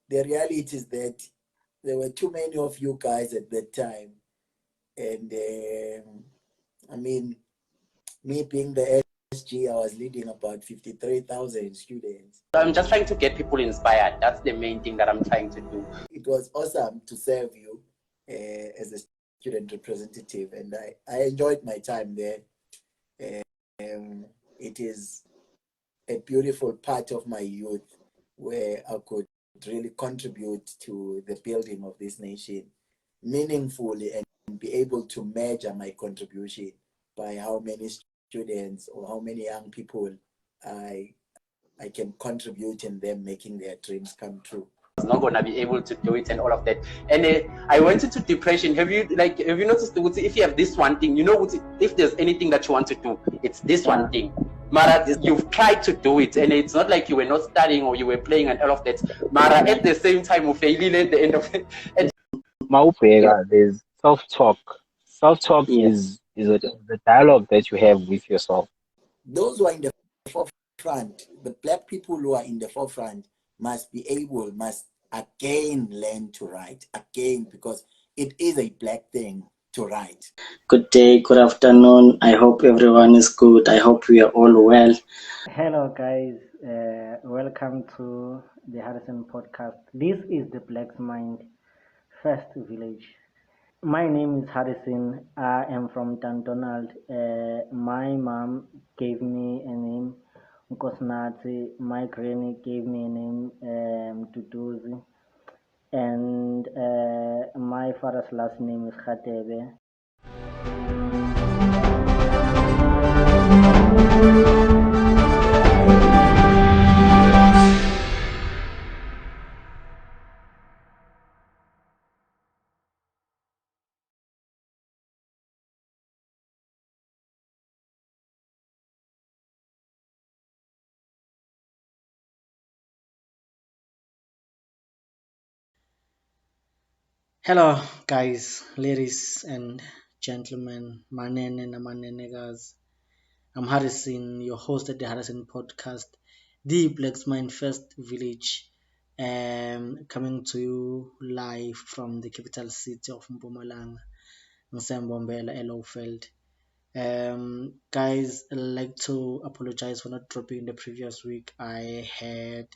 the reality is that there were too many of you guys at that time. And I mean, me being the SG, I was leading about 53,000 students. I'm just trying to get people inspired. That's the main thing that I'm trying to do. It was awesome to serve you as a student representative, and I enjoyed my time there. It is a beautiful part of my youth where I could really contribute to the building of this nation meaningfully and be able to measure my contribution by how many students or how many young people I can contribute in them making their dreams come true. I was not gonna be able to do it and all of that. And I went into depression. Have you noticed, if you have this one thing, if there's anything that you want to do, it's this one thing. Mara, you've tried to do it, and it's not like you were not studying or you were playing and all of that. Mara, at the same time, you failed at the end of it. And there's self-talk. Self-talk is the dialogue that you have with yourself. Those who are in the forefront, the Black people who are in the forefront must again learn to write again, because it is a Black thing to write. Good day, good afternoon. I hope everyone is good. I hope we are all well. Hello guys, welcome to the Hadison Podcast. This is the Black Mind First Village. My name is Hadison. I am from Donald. My mom gave me a name, Nkosnati. My granny gave me a name, Tutuzi. And my father's last name is Khatebe. Hello guys, ladies and gentlemen, manene and manenegas. I'm Hadison, your host at the Hadison Podcast, the Black Mind First Village, coming to you live from the capital city of Mpumalanga, Msembombela, Elofeld. Guys, I'd like to apologize for not dropping the previous week. I had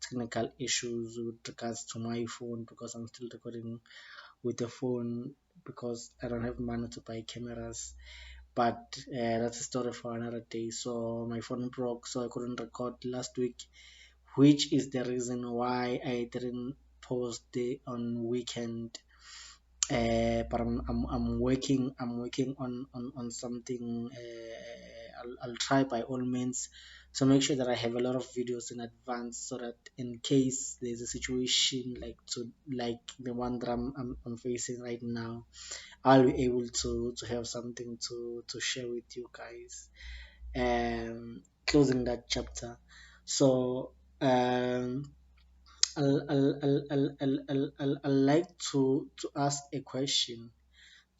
technical issues with regards to my phone because I'm still recording with the phone because I don't have money to buy cameras. But that's a story for another day. So my phone broke, so I couldn't record last week, which is the reason why I didn't post on weekend. But I'm working on something. I'll try by all means. So make sure that I have a lot of videos in advance, so that in case there's a situation like the one that I'm facing right now, I'll be able to have something to share with you guys. Closing that chapter. So I'll like to ask a question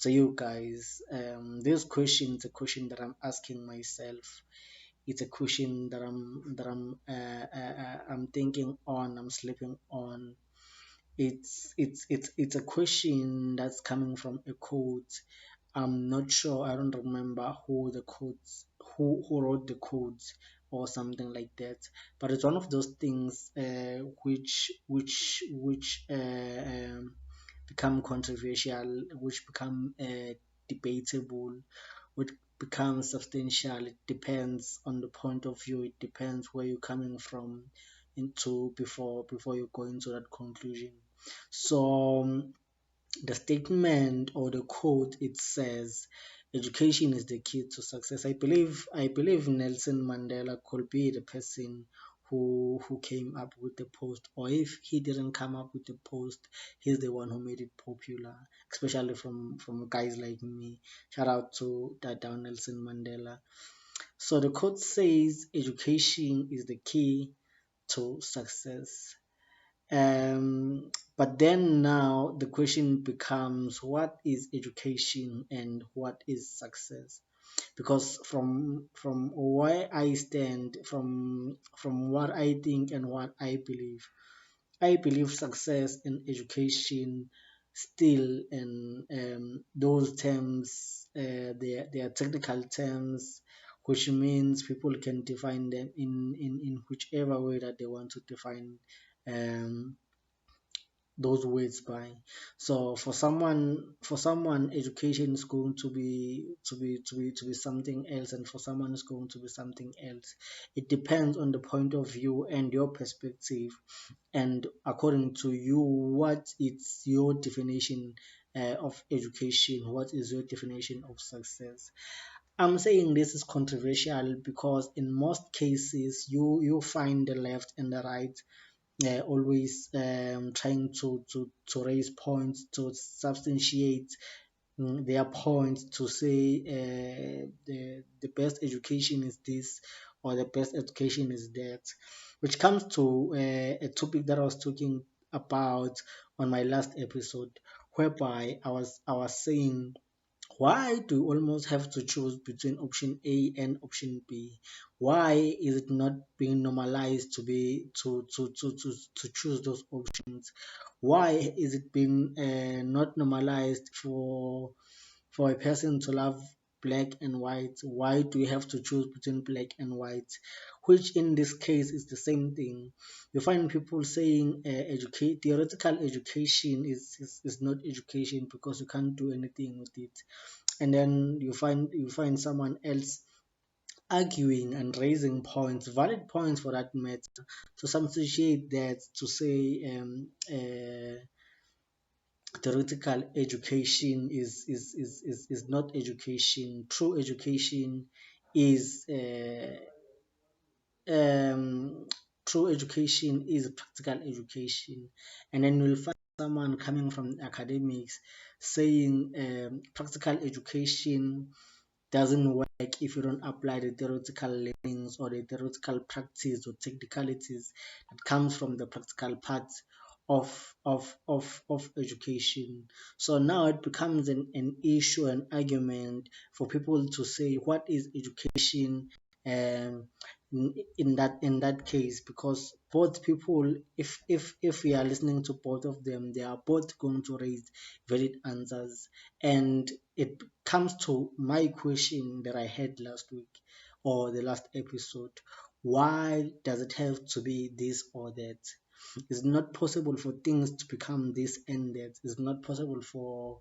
to you guys. This question is a question that I'm asking myself. It's a question that I'm thinking on. I'm sleeping on. It's a question that's coming from a quote. I'm not sure. I don't remember who wrote the quotes or something like that. But it's one of those things which become controversial, which become debatable, which become substantial. It depends on the point of view. It depends where you're coming from before you go into that conclusion. So the statement or the quote, it says, education is the key to success. I believe Nelson Mandela could be the person who came up with the post, or if he didn't come up with the post, he's the one who made it popular, especially from guys like me. Shout out to Dada Nelson Mandela. So the quote says, education is the key to success. But then now the question becomes, what is education and what is success? Because from where I stand, from what I think and what I believe, I believe success in education still, and those terms, they are technical terms, which means people can define them in whichever way that they want to define um, those words by. So for someone education is going to be something else, and for someone is going to be something else. It depends on the point of view and your perspective, and according to you, what is your definition of education, what is your definition of success. I'm saying this is controversial because in most cases you find the left and the right always trying to raise points to substantiate their points, to say the best education is this or the best education is that, which comes to a topic that I was talking about on my last episode, whereby I was saying, why do you almost have to choose between option A and option B? Why is it not being normalized to choose those options? Why is it being not normalized for a person to love black and white? Why do we have to choose between black and white? Which in this case is the same thing. You find people saying theoretical education is not education because you can't do anything with it, and then you find someone else arguing and raising points, valid points for that matter, to substantiate that, to say theoretical education is not education. True education is um, true education is practical education. And then you'll find someone coming from academics saying practical education doesn't work if you don't apply the theoretical learnings or the theoretical practice or technicalities that comes from the practical part of education. So now it becomes an issue, an argument for people to say what is education um, in that case, because both people, if we are listening to both of them, they are both going to raise valid answers. And it comes to my question that I had last week or the last episode: why does it have to be this or that? It's not possible for things to become this and that. It's not possible for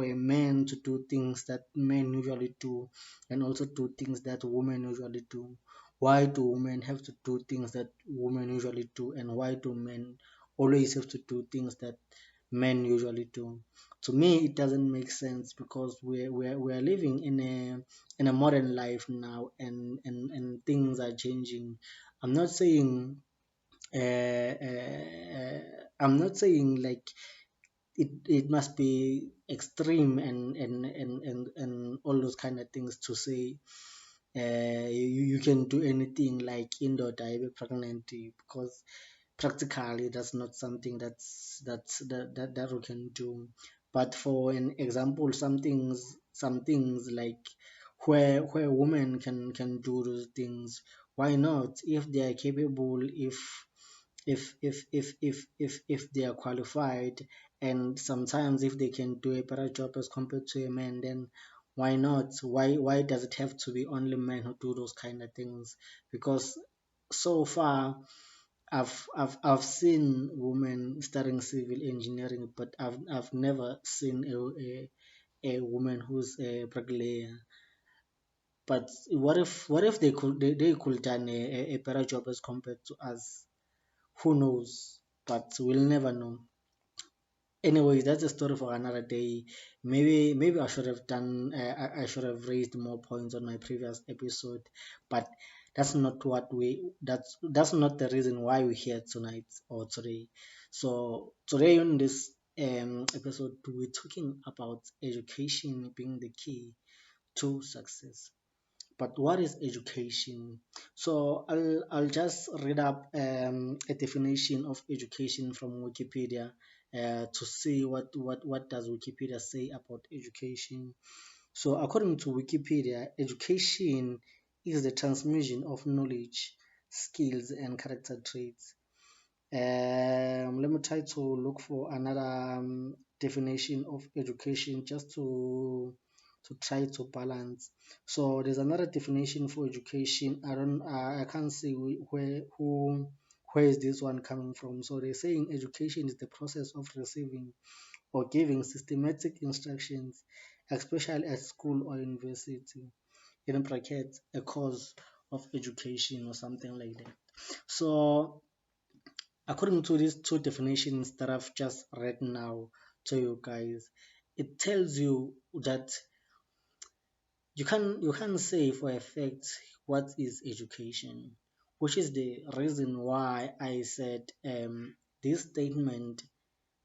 a man to do things that men usually do, and also do things that women usually do. Why do women have to do things that women usually do, and why do men always have to do things that men usually do? To me, it doesn't make sense, because we're living in a modern life now, and things are changing. I'm not saying uh, uh, I'm not saying like it must be extreme and all those kind of things to say you can do anything like indoor diaper pregnancy, because practically that's not something that we can do. But for an example, some things like where women can do those things, why not? If they are capable, if they are qualified, and sometimes if they can do a better job as compared to a man, then why not? Why does it have to be only men who do those kind of things? Because so far I've seen women studying civil engineering, but I've never seen a woman who's a bricklayer. But what if they could done a better job as compared to us? Who knows? But we'll never know. Anyways, that's a story for another day. Maybe I should have done. I should have raised more points on my previous episode, but that's not what we. That's not the reason why we're here tonight or today. So today on this episode, we're talking about education being the key to success. But what is education? So I'll just read up a definition of education from Wikipedia to see what does Wikipedia say about education. So according to Wikipedia, education is the transmission of knowledge, skills, and character traits. Let me try to look for another definition of education just to try to balance. So there's another definition for education. I can't see where is this one coming from. So they're saying education is the process of receiving or giving systematic instructions, especially at school or university, in brackets, a course of education or something like that. So according to these two definitions that I've just read now to you guys, it tells you that you can say for a fact what is education, which is the reason why I said this statement,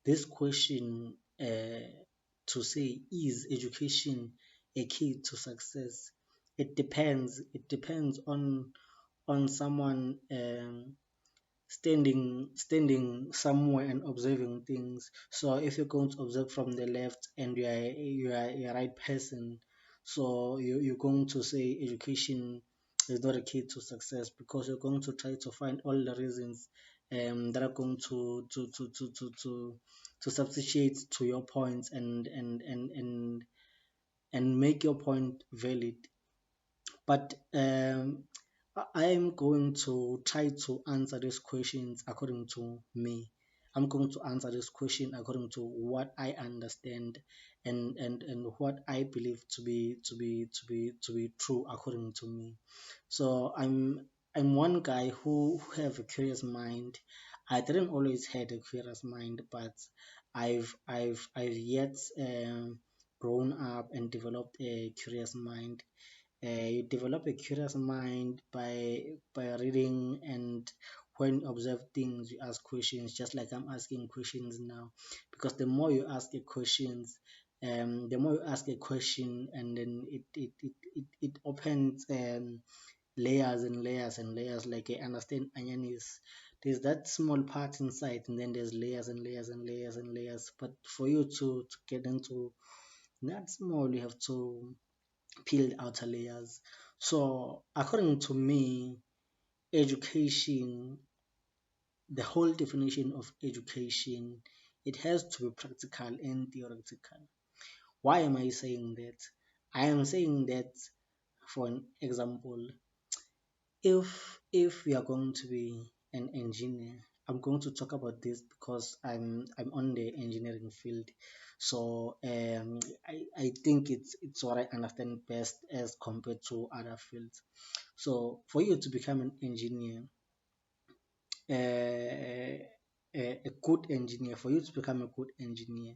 this question, to say is education a key to success. It depends. It depends on someone standing somewhere and observing things. So if you're going to observe from the left and you are a right person, so you're going to say education is not a key to success, because you're going to try to find all the reasons that are going to substitute to your points and make your point valid. But I am going to try to answer these questions according to me. I'm going to answer this question according to what I understand and what I believe to be true according to me. So I'm one guy who have a curious mind. I didn't always had a curious mind, but I've yet grown up and developed a curious mind. You develop a curious mind by reading, and when you observe things you ask questions, just like I'm asking questions now, because the more you ask a question, and then it opens layers and layers and layers. Like I understand onion is, there's that small part inside, and then there's layers and layers and layers and layers. But for you to get into that small, you have to peel the outer layers. So according to me, education, the whole definition of education, it has to be practical and theoretical. Why am I saying that? I am saying that, for an example, if we are going to be an engineer, I'm going to talk about this because I'm on the engineering field. So I think it's what I understand best as compared to other fields. So for you to become an engineer, a good engineer, for you to become a good engineer,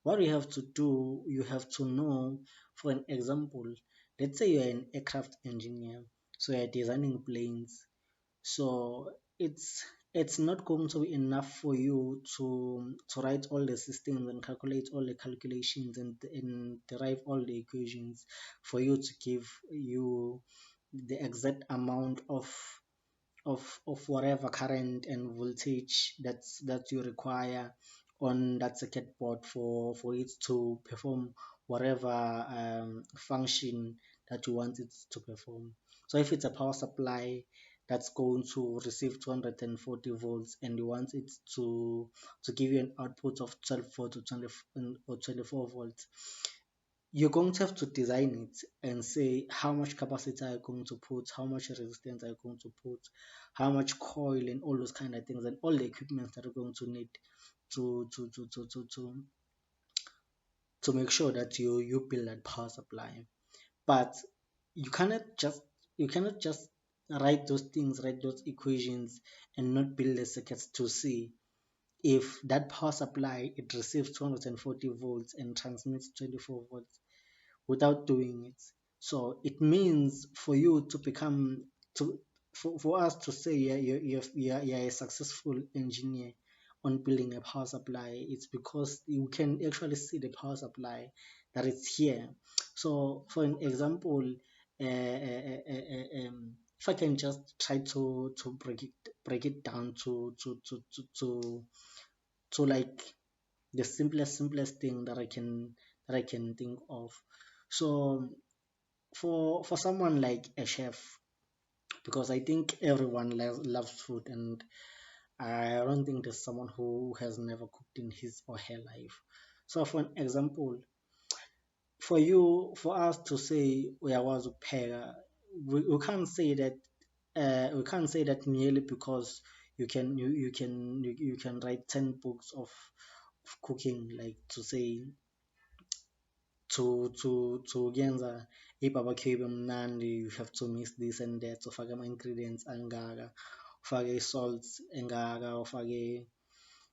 what you have to do, you have to know, for an example, let's say you're an aircraft engineer, so you're designing planes. So it's not going to be enough for you to write all the systems and calculate all the calculations and derive all the equations for you to give you the exact amount of whatever current and voltage that you require on that circuit board for it to perform whatever function that you want it to perform. So if it's a power supply that's going to receive 240 volts and you want it to give you an output of 12 volt to 20 or 24 volts, you're going to have to design it and say how much capacity are you going to put, how much resistance are you going to put, how much coil, and all those kind of things, and all the equipment that you're going to need to to to to to to, to make sure that you build that power supply. But you cannot just you cannot just write those things, write those equations, and not build the circuits to see if that power supply it receives 240 volts and transmits 24 volts without doing it. So it means for you to become to for us to say you're a successful engineer on building a power supply, it's because you can actually see the power supply that it's here. So for an example, if I can just try to break it down to like the simplest thing that I can think of. So for someone like a chef, because I think everyone loves food, and I don't think there's someone who has never cooked in his or her life. So, for an example, for us to say uyakwazi ukupheka, we can't say that merely because you can write 10 books of cooking, like to say to kuyenza i-barbecue ibe mnandi, you have to mix this and that, ufake ama-ingredients angaka, ufake i-salt engaka, ufake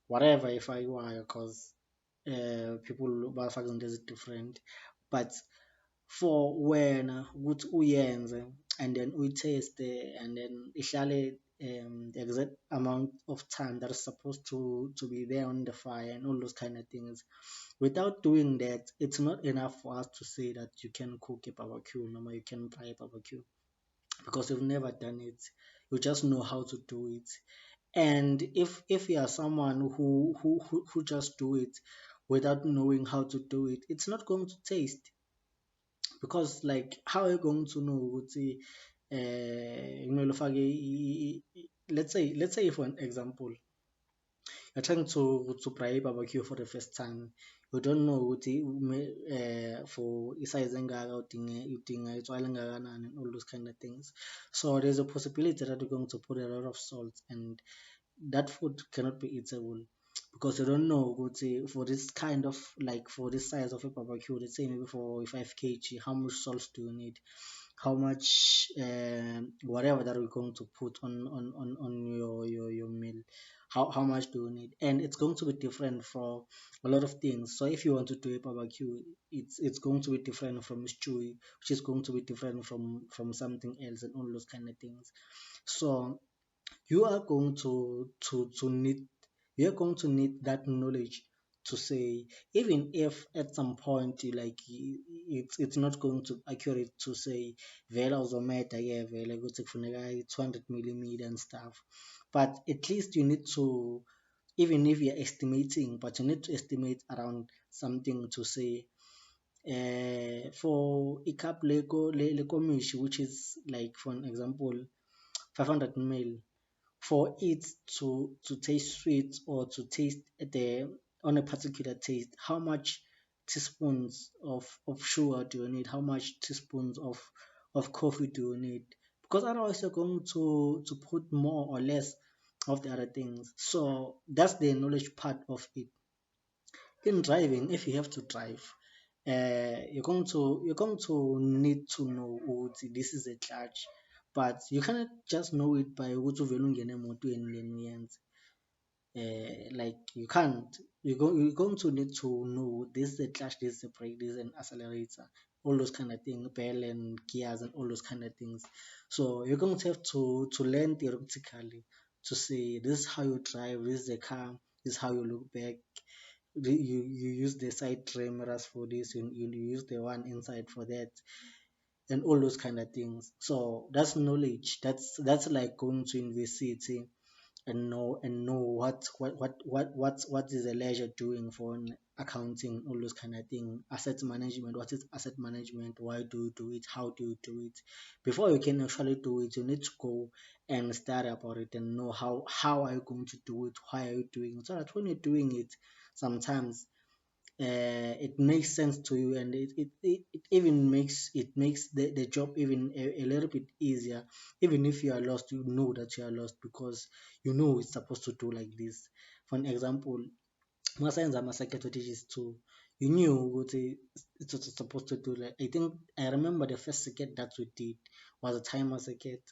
whatever ifakiwayo, because people bafaka izinto ezi-different. But for wena ukuthi uyenze and then uyitaste and then ihlale the exact amount of time that is supposed to be there on the fire and all those kind of things. Without doing that, it's not enough for us to say that you can cook a barbecue, no, you can fry a barbecue, because you've never done it. You just know how to do it. And if you are someone who just do it without knowing how to do it, it's not going to taste. Because like, how are you going to know ukuthi let's say for an example, you're trying to fry a barbecue for the first time. You don't know ukuthi for isize engaka udinga itswala engakanani and all those kind of things. So there's a possibility that you're going to put a lot of salt and that food cannot be eatable, because you don't know ukuthi for this kind of, like, for this size of a barbecue, let's say maybe for 5 kg, how much salt do you need, how much whatever that we're going to put on your meal, how much do you need. And it's going to be different for a lot of things. So if you want to do a barbecue, it's going to be different from stew, which is going to be different from something else and all those kind of things. So you are going to need that knowledge to say, even if at some point you like it's not going to accurate to say vela uzometa vela ukuthi kufuneka 200 millimeter and stuff, but at least you need to, even if you're estimating, but you need to estimate around something to say for a cup lekomishi, which is like, for an example, 500 ml, for it to taste sweet or to taste on a particular taste, how much teaspoons of sugar do you need, how much teaspoons of coffee do you need, because otherwise you're going to put more or less of the other things. So that's the knowledge part of it. In driving, if you have to drive, you're going to need to know this is a clutch, but you cannot just know it by ukuthi uvele ungene emotweni then uyenze. Like, you can't. You're going to need to know this is a clutch, this is a brake, this is an accelerator, all those kind of things, bell and gears and all those kind of things. So you're going to have to learn theoretically to say this is how you drive, this is the car, this is how you look back. You use the side tray mirrors for this, you use the one inside for that, and all those kind of things. So that's knowledge. That's like going to university and know what is a leisure doing for an accounting, all those kind of things. Asset management, what is asset management, why do you do it, how do you do it. Before you can actually do it, you need to go and study about it and know how are you going to do it, why are you doing it, so that when you're doing it, sometimes it makes sense to you, and it even makes the job even a little bit easier. Even if you are lost, you know that you are lost because you know it's supposed to do like this. For an example, masenza ama-circuit voltages too, you knew what it was supposed to do. Like, I remember the first circuit that we did was a timer circuit.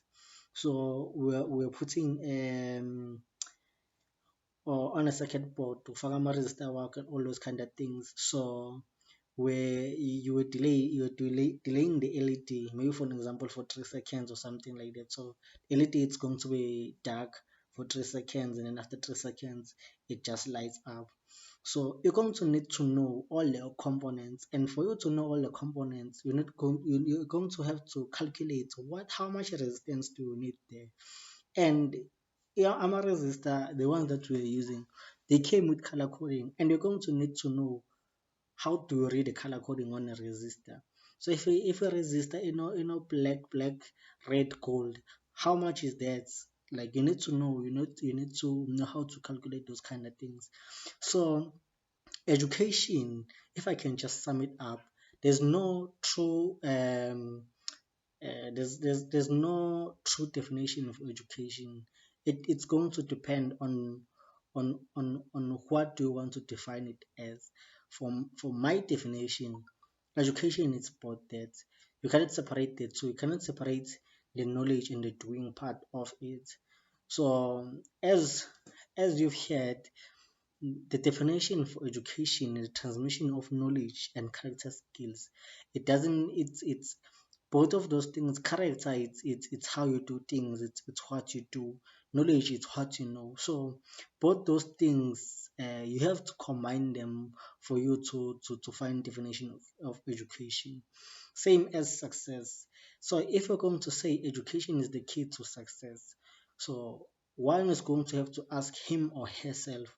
So we're putting or on a circuit board to faka ama-resistor work and all those kind of things. So where you were delaying the LED, maybe for an example for 3 seconds or something like that. So LED, it's going to be dark for 3 seconds, and then after 3 seconds it just lights up. So you're going to need to know all the components, and for you to know all the components, you're going to have to calculate how much resistance do you need there. And AMA resistor, the ones that we're using, they came with color coding, and you're going to need to know how to read the color coding on a resistor. So if a resistor, black, red, gold, how much is that? Like you need to know, you need to know how to calculate those kind of things. So education, if I can just sum it up, there's no true there's no true definition of education. It's going to depend on what do you want to define it as. For my definition, education is about that. You cannot separate the two. You cannot separate the knowledge and the doing part of it. So as you've heard, the definition for education is the transmission of knowledge and character skills. It doesn't. It's both of those things. Character, it's how you do things. It's what you do. Knowledge is what you know. So both those things, you have to combine them for you to find definition of education. Same as success. So if you're going to say education is the key to success, so one is going to have to ask him or herself,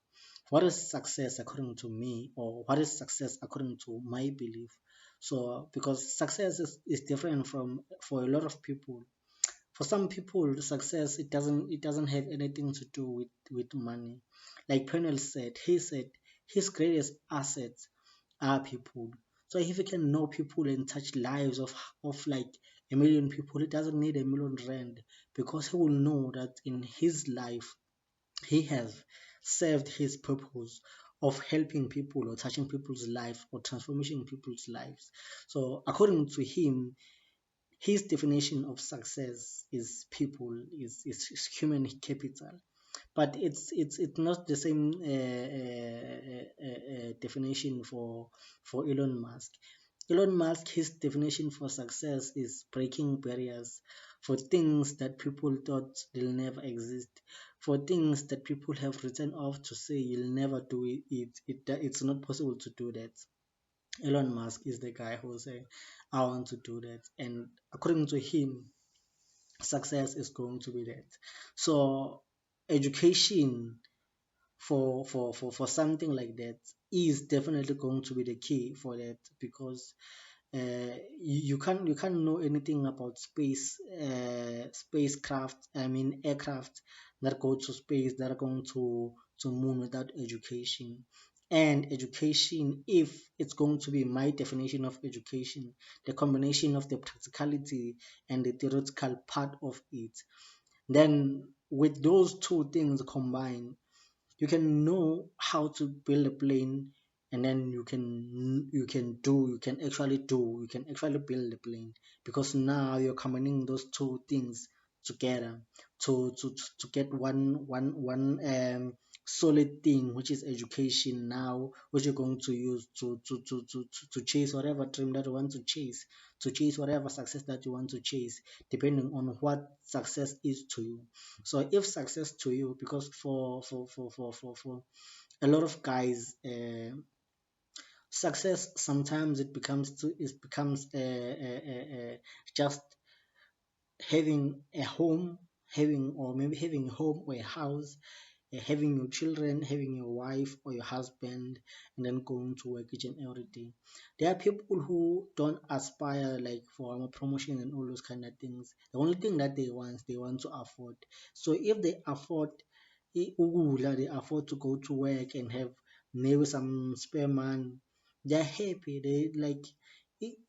what is success according to me, or what is success according to my belief? So because success is different from for a lot of people. For some people, success, it doesn't have anything to do with money. Like Pernell said, he said his greatest assets are people. So if he can know people and touch lives of like a million people, he doesn't need a million rand, because he will know that in his life he has served his purpose of helping people or touching people's lives or transforming people's lives. So according to him, his definition of success is people, is human capital. But it's not the same definition for Elon Musk. Elon Musk, his definition for success is breaking barriers for things that people thought they'll never exist, for things that people have written off to say you'll never do it's not possible to do that. Elon Musk is the guy who say, I want to do that. And according to him, success is going to be that. So education for something like that is definitely going to be the key for that, because you can't know anything about spacecraft, I mean aircraft that go to space, that are going to moon, without education. And education, if it's going to be my definition of education, the combination of the practicality and the theoretical part of it, then with those two things combined, you can know how to build a plane, and then you can actually build a plane, because now you're combining those two things together to get one solid thing, which is education, now which you're going to use to chase whatever dream that you want to chase, to chase whatever success that you want to chase, depending on what success is to you. So if success to you, because for a lot of guys, success sometimes it becomes just having a home, having, or maybe having a home or a house, having your children, having your wife or your husband, and then going to work each and every day. There are people who don't aspire like for a promotion and all those kind of things. The only thing that they want to afford. So if they afford they afford to go to work and have maybe some spare money, they're happy. They like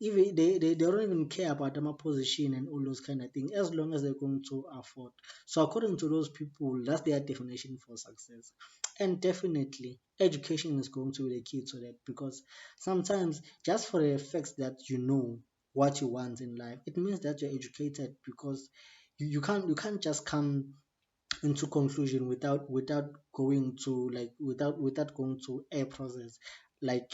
even they don't even care about their position and all those kind of things, as long as they're going to afford. So according to those people, that's their definition for success. And definitely education is going to be the key to that, because sometimes just for the fact that you know what you want in life, it means that you're educated, because you can't just come into conclusion without going to like without going to a process, like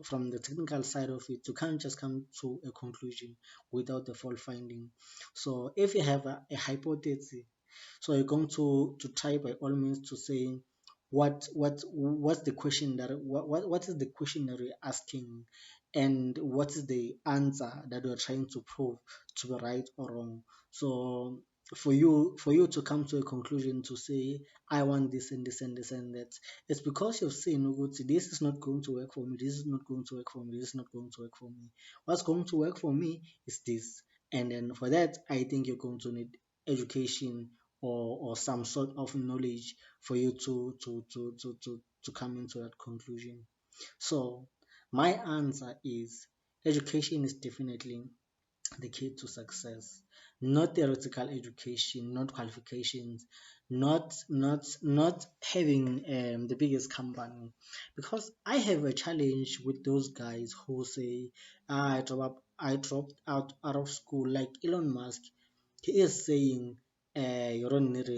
from the technical side of it. You can't just come to a conclusion without the full finding. So if you have a hypothesis, so you're going to try by all means to say what's the question that what is the question that we're asking, and what is the answer that we're trying to prove to be right or wrong. So for you to come to a conclusion to say I want this and this and this and that, it's because you've seen, "Ukuthi, this is not going to work for me, this is not going to work for me, this is not going to work for me. What's going to work for me is this." And then for that, I think you're going to need education or some sort of knowledge for you to come into that conclusion. So my answer is education is definitely the key to success. Not theoretical education, not qualifications, not having the biggest company. Because I have a challenge with those guys who say, I dropped out of school, like Elon Musk. He is saying, you don't need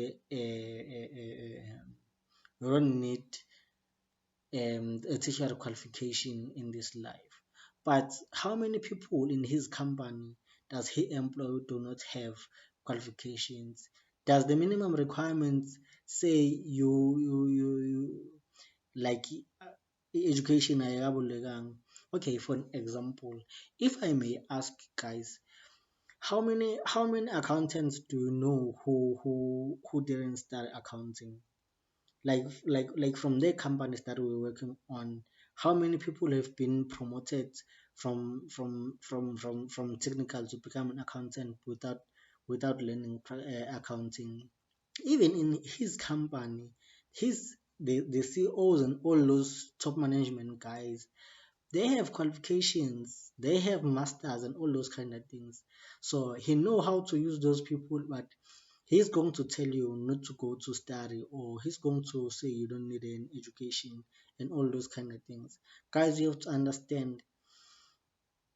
you don't need a teacher qualification in this life. But how many people in his company does he employ who do not have qualifications? Does the minimum requirements say you like education ayabulegang? Okay, for an example, if I may ask guys, how many accountants do you know who didn't start accounting? Like from their companies that we're working on, how many people have been promoted from technical to become an accountant without learning accounting? Even in his company, the CEOs and all those top management guys, they have qualifications, they have masters and all those kind of things. So he know how to use those people, but he's going to tell you not to go to study, or he's going to say you don't need an education and all those kind of things. Guys, you have to understand.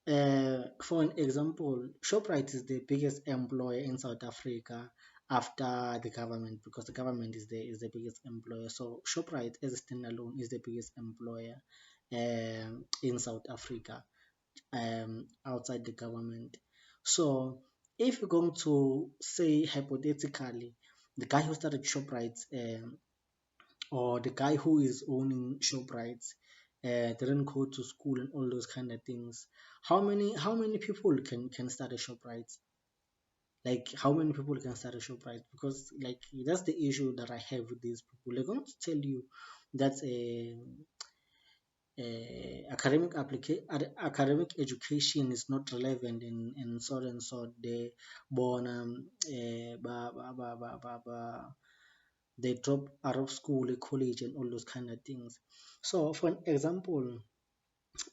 For an example, Shoprite is the biggest employer in South Africa after the government, because the government is the biggest employer. So Shoprite as a standalone is the biggest employer in South Africa, outside the government. So if you're going to say hypothetically, the guy who started Shoprite, or the guy who is owning Shoprite, didn't go to school and all those kind of things, how many people can start a Shoprite? Like, how many people can start a Shoprite? Because like that's the issue that I have with these people. They're going to tell you that academic education is not relevant in so and so. They born they drop out of school, college, and all those kind of things. So, for an example,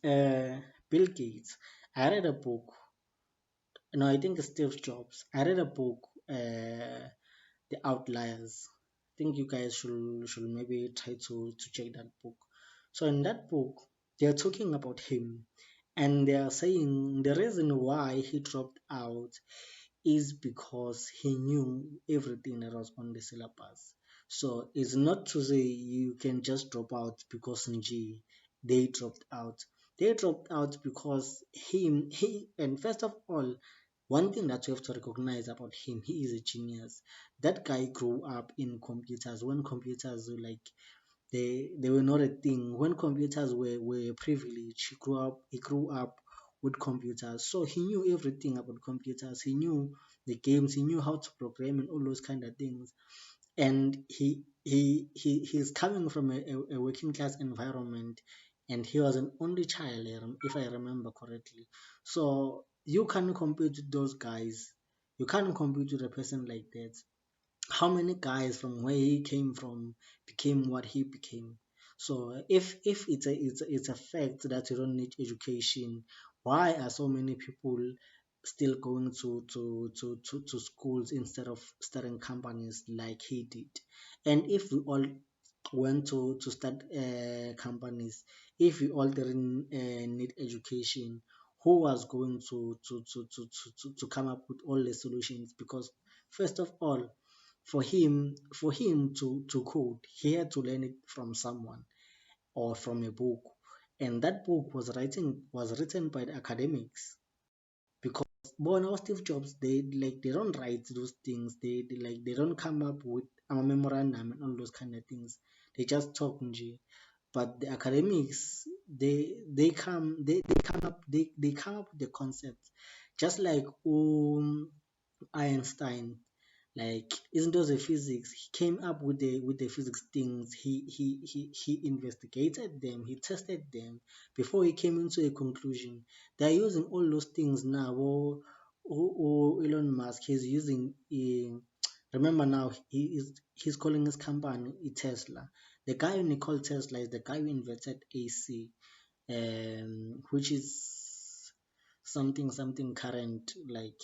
Bill Gates. I read a book. No, I think it's Steve Jobs. I read a book, The Outliers. I think you guys should maybe try to check that book. So in that book, they are talking about him, and they are saying the reason why he dropped out is because he knew everything that was on the syllabus. So it's not to say you can just drop out because NG they dropped out. They dropped out because he and first of all, one thing that you have to recognize about him, he is a genius. That guy grew up in computers when computers were like they were not a thing. When computers were a privilege, he grew up with computers. So he knew everything about computers. He knew the games, he knew how to program and all those kind of things. And he's coming from a working class environment, and he was an only child, if I remember correctly. So you can't compete with those guys. You can't compete with a person like that. How many guys from where he came from became what he became? So if it's a fact that you don't need education, why are so many people still going to schools instead of starting companies like he did? And if we all went to start companies, if we all didn't need education, who was going to come up with all the solutions? Because first of all, for him to code, he had to learn it from someone or from a book, and that book was written by the academics. Because Bono Steve Jobs, they don't write those things. They don't come up with a memorandum and all those kind of things. They just talk nje. But the academics, they come up with the concepts, just like Einstein. Like, isn't those a physics? He came up with the physics things. He investigated them, he tested them before he came into a conclusion. They're using all those things now. Or Elon Musk, he's using Remember now, he's calling his company Tesla. The guy who called Tesla is the guy who invented AC, which is something current, like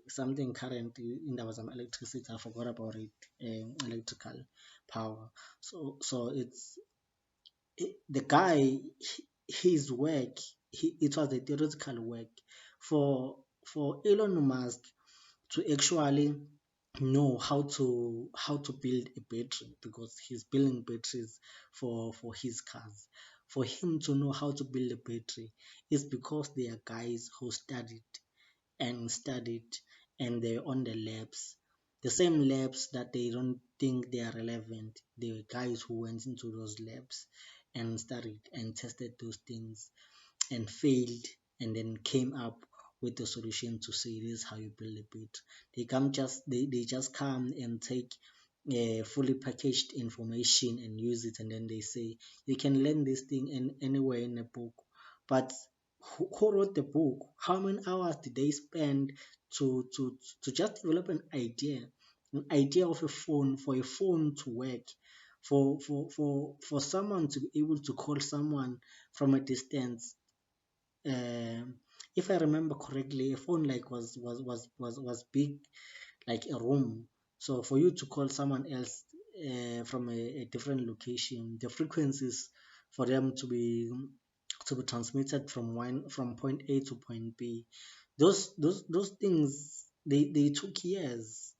something current in there was some electricity. I forgot about it. Electrical power. So the guy, his work, it was a theoretical work for Elon Musk to actually know how to build a battery, because he's building batteries for his cars. For him to know how to build a battery is because there are guys who studied and they're on the labs, the same labs that they don't think they are relevant. There were guys who went into those labs and studied and tested those things and failed, and then came up with the solution to say this is how you build a bit. They just come and take fully packaged information and use it, and then they say you can learn this thing anywhere in a book. But who wrote the book? How many hours did they spend to just develop an idea of a phone, for a phone to work, for someone to be able to call someone from a distance? If I remember correctly, a phone like was big, like a room. So for you to call someone else from a different location, the frequencies for them to be transmitted from point A to point B, those things, they took years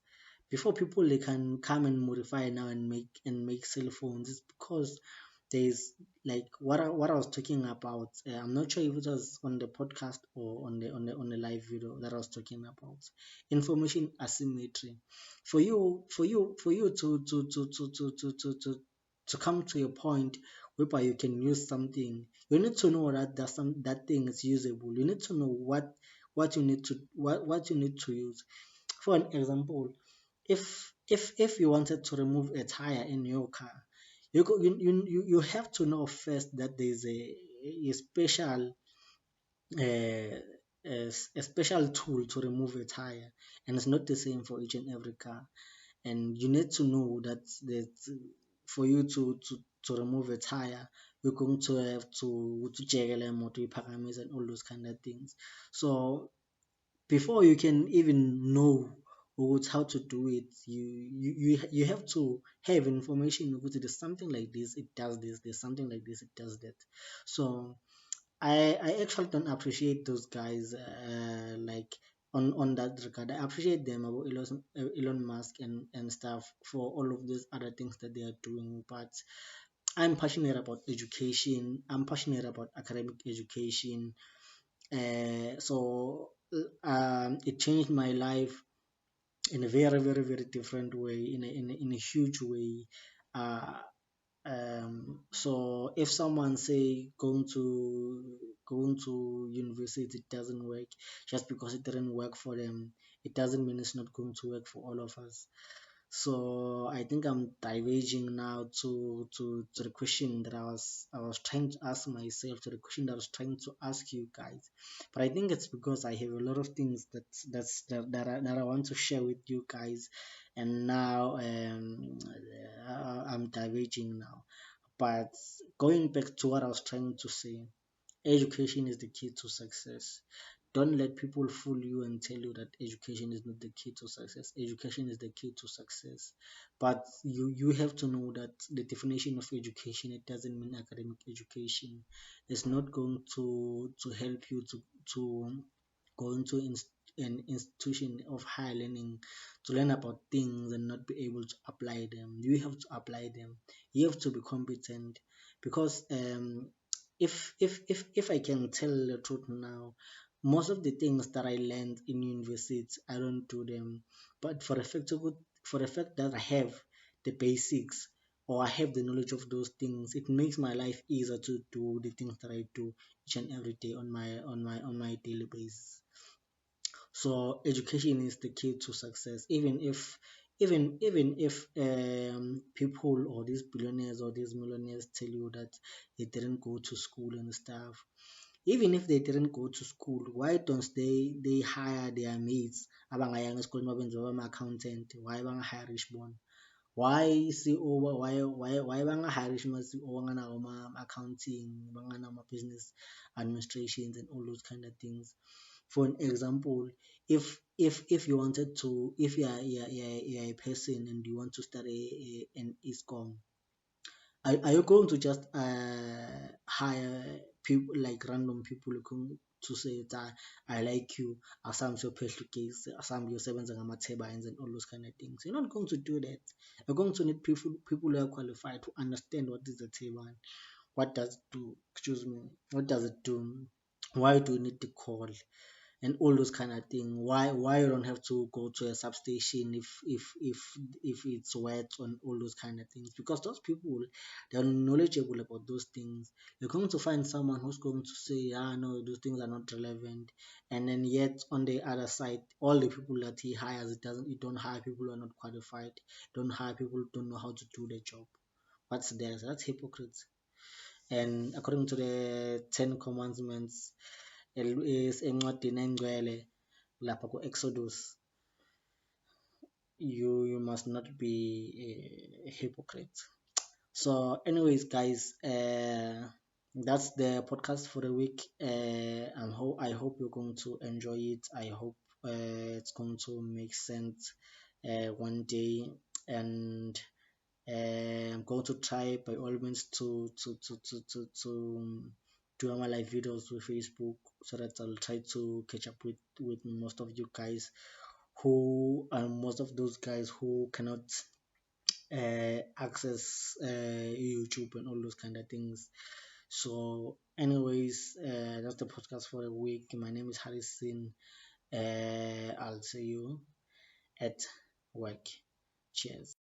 before people they can come and modify now and make cell phones. It's because there's, like, what I was talking about. I'm not sure if it was on the podcast or on the live video that I was talking about information asymmetry. For you to come to a point whereby you can use something, you need to know that thing is usable. You need to know what you need to use. For an example, if you wanted to remove a tire in your car, you have to know first that there's a special uh, a special tool to remove a tire, and it's not the same for each and every car. And you need to know that for you to remove a tire, you're going to have to check or to parameters and all those kind of things. So before you can even know how to do it, you have to have information because it is something like this, it does this, there's something like this, it does that. So I actually don't appreciate those guys, like on that regard. I appreciate them about Elon Musk and stuff for all of these other things that they are doing, but I'm passionate about education. I'm passionate about academic education. So it changed my life in a very, very, very different way, in a huge way. Uh, so if someone say going to university, it doesn't work, just because it didn't work for them, it doesn't mean it's not going to work for all of us. So I think I'm diverging now to the question that I was trying to ask myself, to the question that I was trying to ask you guys. But I think it's because I have a lot of things that I want to share with you guys, and now I'm diverging now. But going back to what I was trying to say, education is the key to success. Don't let people fool you and tell you that education is not the key to success. Education is the key to success. But you have to know that the definition of education, it doesn't mean academic education. It's not going to help you to go into an institution of higher learning to learn about things and not be able to apply them. You have to apply them. You have to be competent, because if I can tell the truth now, most of the things that I learned in university, I don't do them. But for the fact that I have the basics, or I have the knowledge of those things, it makes my life easier to do the things that I do each and every day on my daily basis. So education is the key to success. Even if people, or these billionaires or these millionaires, tell you that they didn't go to school and stuff, Even if they didn't go to school, why don't they hire their mates abangayanga esikoleni babenze bama-accountant? Why bangahire bona? Why CEO, why bangahire ma-CEO banganawo ama-accounting, bangana-business administrations and all those kind of things? For an example, if you wanted to, if you're a person and you want to start an ESCOM, are you going to just hire people, like random people looking to say that I like you, asam siyophehlwa case, asam uyosebenza ngama-turbines and all those kind of things? You're not going to do that. You're going to need people who are qualified to understand what is a turbine, what does it do, excuse me, what does it do, why do you need the call, and all those kind of thing. Why you don't have to go to a substation if it's wet, on all those kind of things, because those people, they're knowledgeable about those things. You're going to find someone who's going to say, no, those things are not relevant, and then yet on the other side, all the people that he hires, he don't hire people who are not qualified, don't hire people who don't know how to do the job. What's there? That's hypocrites. And according to the 10 commandments, is encwadini engcwele lapha ku-Exodus, you must not be a hypocrite. So anyways, guys, that's the podcast for the week. I hope you're going to enjoy it. I hope it's going to make sense one day, and I'm going to try by all means to do my live videos with Facebook, so that I'll try to catch up with most of you guys who are most of those guys who cannot access YouTube and all those kind of things. So anyways, that's the podcast for the week. My name is Hadison. I'll see you at work. Cheers.